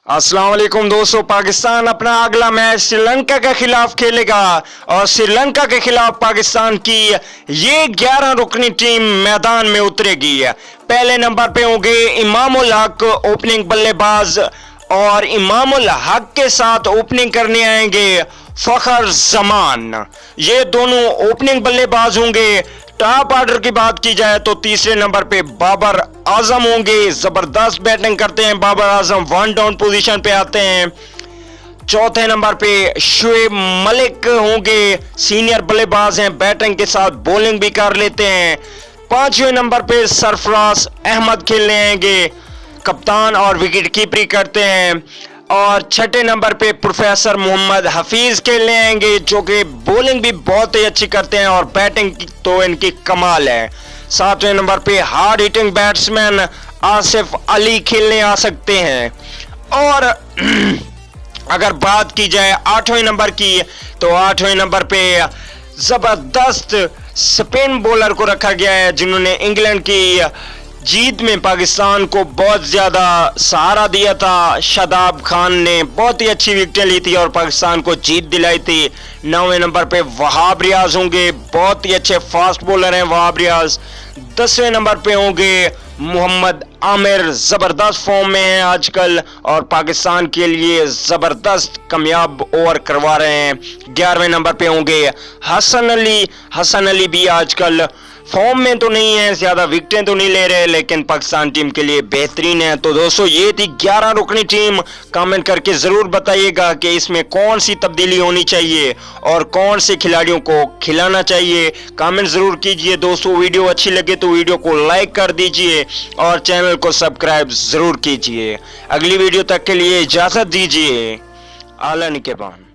अस्सलाम वालेकुम दोस्तों, पाकिस्तान अपना अगला मैच श्रीलंका के खिलाफ खेलेगा और श्रीलंका के खिलाफ पाकिस्तान की ये 11 रुकनी टीम मैदान में उतरेगी। पहले नंबर पे होंगे इमामुल हक ओपनिंग बल्लेबाज और इमामुल हक के साथ ओपनिंग करने आएंगे फखर जमान। ये दोनों ओपनिंग बल्लेबाज होंगे। टॉप ऑर्डर की बात की जाए तो तीसरे नंबर पे बाबर आजम होंगे, जबरदस्त बैटिंग करते हैं Babar Azam, one down position पे आते हैं। चौथे नंबर पे शुएब मलिक होंगे, सीनियर बल्लेबाज हैं, बैटिंग के साथ बॉलिंग भी कर लेते हैं। पांचवें नंबर पे सरफराज अहमद खेलने आएंगे, कप्तान और विकेट कीपरी करते हैं। और छठे नंबर पे प्रोफेसर मोहम्मद हफीज खेलने आएंगे जो कि बॉलिंग भी बहुत ही अच्छी करते हैं और बैटिंग की तो इनकी कमाल है। सातवें नंबर पे hard hitting batsman Asif Ali खेलने आ सकते हैं। और अगर बात की जाए आठवें नंबर की तो आठवें नंबर पे जबरदस्त स्पिन बॉलर को रखा गया है जिन्होंने इंग्लैंड की जीत में पाकिस्तान को बहुत ज्यादा सहारा दिया था। शादाब खान ने बहुत ही अच्छी विकेटें ली थी और पाकिस्तान को जीत दिलाई थी। 9वें नंबर पे वहाब रियाज होंगे, बहुत ही अच्छे फास्ट बॉलर हैं वहाब रियाज। 10वें नंबर पे होंगे मोहम्मद आमिर, जबरदस्त फॉर्म में हैं आजकल और पाकिस्तान के लिए जबरदस्त कामयाब ओवर करवा रहे हैं। 11वें नंबर पे होंगे हसन अली भी आजकल फॉर्म में तो नहीं है, ज्यादा विकेटें तो नहीं ले रहे लेकिन पाकिस्तान टीम के लिए बेहतरीन है। तो दोस्तों ये थी 11 रुकनी टीम। कमेंट करके जरूर बताइएगा कि इसमें कौन सी तब्दीली होनी चाहिए और कौन से खिलाड़ियों को खिलाना चाहिए। कमेंट जरूर कीजिए दोस्तों। वीडियो अच्छी लगे तो वीडियो को लाइक कर दीजिए और चैनल को सब्सक्राइब जरूर कीजिए। अगली वीडियो तक के लिए इजाजत दीजिए। आला निगहबान।